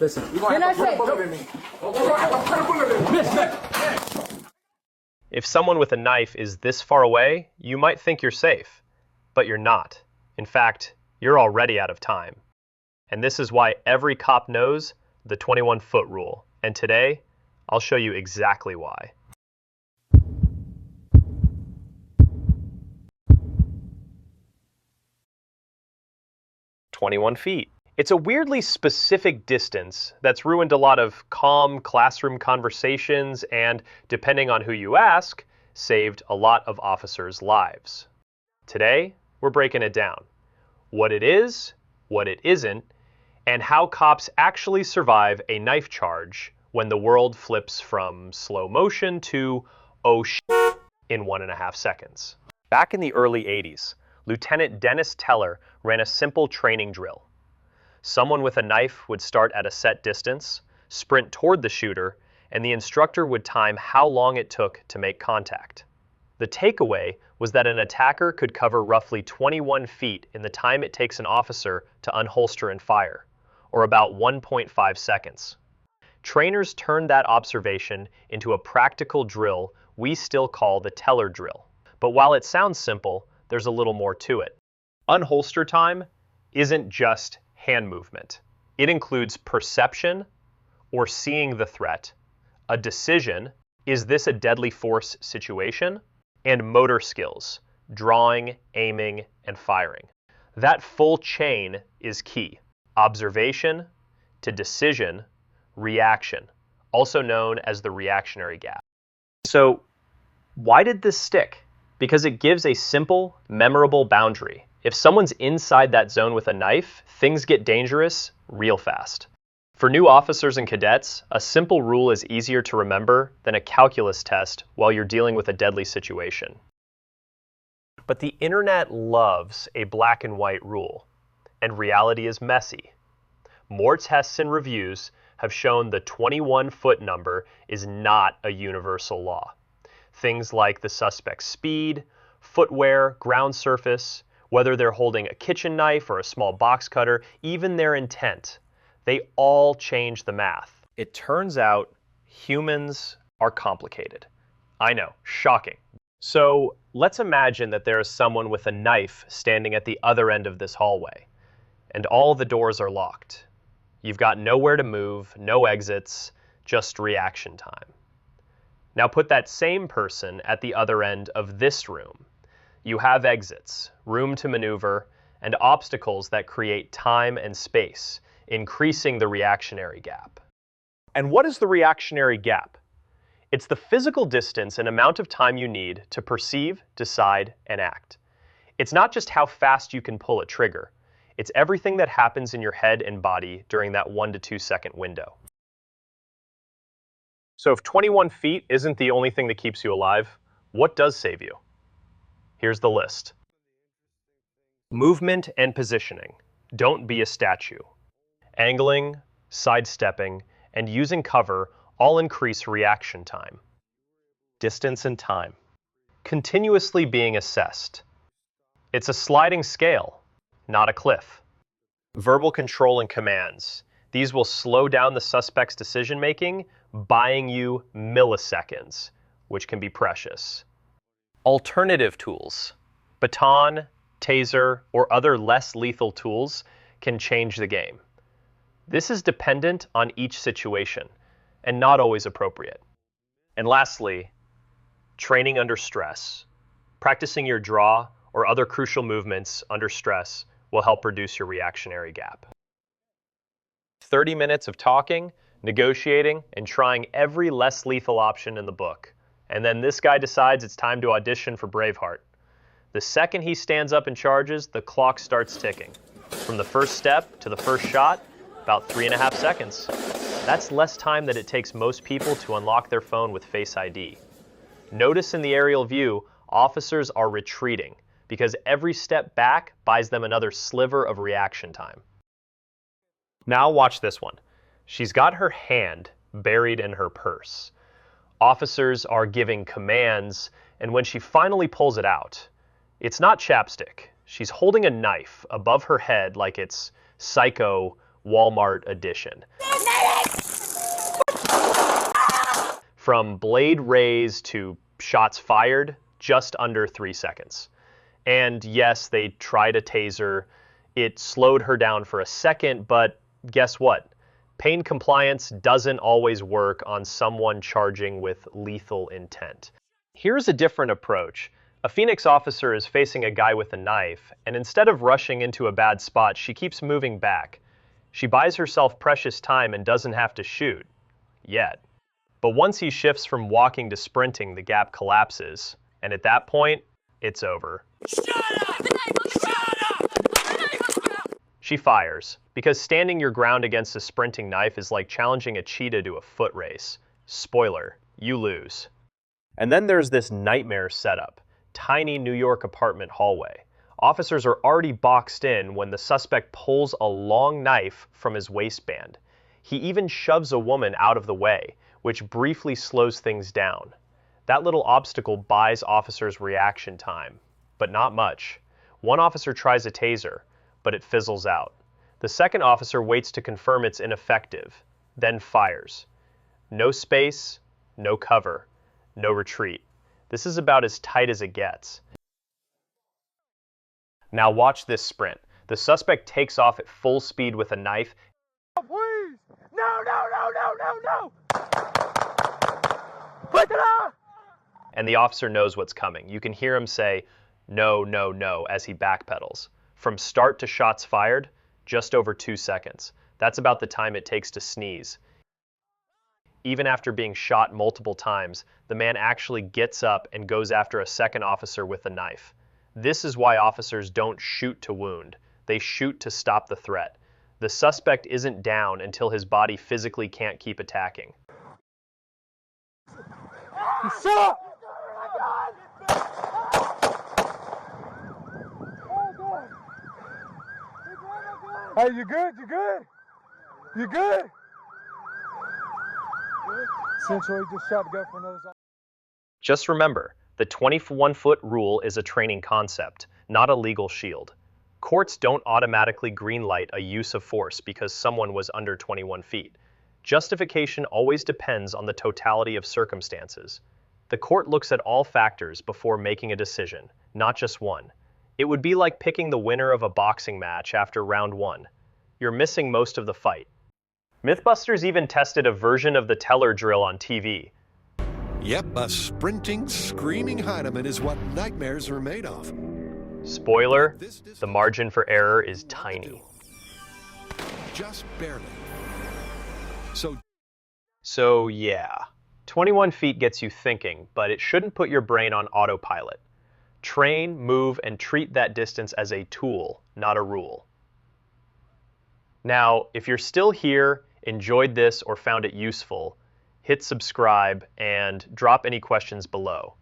Listen. You're gonna have to put a bullet in me. Put a bullet in me. Miss. If someone with a knife is this far away, you might think you're safe, but you're not. In fact, you're already out of time. And this is why every cop knows the 21-foot rule. And today, I'll show you exactly why. "21 feet. It's a weirdly specific distance that's ruined a lot of calm classroom conversations and, depending on who you ask, saved a lot of officers' lives. Today, we're breaking it down. What it is, what it isn't, and how cops actually survive a knife charge when the world flips from slow motion to oh shit in 1.5 seconds. Back in the early 80s, Lieutenant Dennis Tueller ran a simple training drill. Someone with a knife would start at a set distance, sprint toward the shooter, and the instructor would time how long it took to make contact. The takeaway was that an attacker could cover roughly 21 feet in the time it takes an officer to unholster and fire, or about 1.5 seconds. Trainers turned that observation into a practical drill we still call the Tueller Drill. But while it sounds simple, there's a little more to it. Unholster time isn't just hand movement. It includes perception, or seeing the threat, a decision, is this a deadly force situation, and motor skills, drawing, aiming, and firing. That full chain is key. Observation to decision, reaction, also known as the reactionary gap. So, why did this stick? Because it gives a simple, memorable boundary. If someone's inside that zone with a knife, things get dangerous real fast. For new officers and cadets, a simple rule is easier to remember than a calculus test while you're dealing with a deadly situation. But the internet loves a black and white rule, and reality is messy. More tests and reviews have shown the 21-foot number is not a universal law. Things like the suspect's speed, footwear, ground surface, whether they're holding a kitchen knife or a small box cutter, even their intent, they all change the math. It turns out humans are complicated. I know, shocking. So let's imagine that there is someone with a knife standing at the other end of this hallway, and all the doors are locked. You've got nowhere to move, no exits, just reaction time. Now put that same person at the other end of this room. You have exits, room to maneuver, and obstacles that create time and space, increasing the reactionary gap. And what is the reactionary gap? It's the physical distance and amount of time you need to perceive, decide, and act. It's not just how fast you can pull a trigger. It's everything that happens in your head and body during that 1 to 2 second window. So if 21 feet isn't the only thing that keeps you alive, what does save you? Here's the list. Movement and positioning. Don't be a statue. Angling, sidestepping, and using cover all increase reaction time. Distance and time. Continuously being assessed. It's a sliding scale, not a cliff. Verbal control and commands. These will slow down the suspect's decision-making, buying you milliseconds, which can be precious. Alternative tools. Baton, taser, or other less lethal tools can change the game. This is dependent on each situation and not always appropriate. And lastly, training under stress. Practicing your draw or other crucial movements under stress will help reduce your reactionary gap. 30 minutes of talking, negotiating, and trying every less lethal option in the book. And then this guy decides it's time to audition for Braveheart. The second he stands up and charges, the clock starts ticking. From the first step to the first shot, about 3.5 seconds. That's less time than it takes most people to unlock their phone with Face ID. Notice in the aerial view, officers are retreating because every step back buys them another sliver of reaction time. Now watch this one. She's got her hand buried in her purse. Officers are giving commands, and when she finally pulls it out, it's not chapstick. She's holding a knife above her head like it's Psycho Walmart edition. From blade raise to shots fired, just under 3 seconds. And yes, they tried a taser. It slowed her down for a second, but guess what? Pain compliance doesn't always work on someone charging with lethal intent. Here's a different approach. A Phoenix officer is facing a guy with a knife, and instead of rushing into a bad spot, she keeps moving back. She buys herself precious time and doesn't have to shoot. Yet. But once he shifts from walking to sprinting, the gap collapses, and at that point, it's over. Shut up! Shut up! She fires, because standing your ground against a sprinting knife is like challenging a cheetah to a foot race. Spoiler, you lose. And then there's this nightmare setup. Tiny New York apartment hallway. Officers are already boxed in when the suspect pulls a long knife from his waistband. He even shoves a woman out of the way, which briefly slows things down. That little obstacle buys officers reaction time, but not much. One officer tries a taser, but it fizzles out. The second officer waits to confirm it's ineffective, then fires. No space, no cover, no retreat. This is about as tight as it gets. Now watch this sprint. The suspect takes off at full speed with a knife. Oh, please! No, no, no, no, no, no! Put it on! And the officer knows what's coming. You can hear him say, "No, no, no," as he backpedals. From start to shots fired, just over 2 seconds. That's about the time it takes to sneeze. Even after being shot multiple times, the man actually gets up and goes after a second officer with a knife. This is why officers don't shoot to wound. They shoot to stop the threat. The suspect isn't down until his body physically can't keep attacking. Shut up! Hey, you good? You good? You good? Essentially, just shot to go for another. Just remember, the 21-foot rule is a training concept, not a legal shield. Courts don't automatically greenlight a use of force because someone was under 21 feet. Justification always depends on the totality of circumstances. The court looks at all factors before making a decision, not just one. It would be like picking the winner of a boxing match after round 1. You're missing most of the fight. Mythbusters even tested a version of the Tueller Drill on TV. Yep, a sprinting, screaming Heineman is what nightmares are made of. Spoiler, the margin for error is tiny. Just barely. So yeah, 21 feet gets you thinking, but it shouldn't put your brain on autopilot. Train, move, and treat that distance as a tool, not a rule. Now, if you're still here, enjoyed this, or found it useful, hit subscribe and drop any questions below.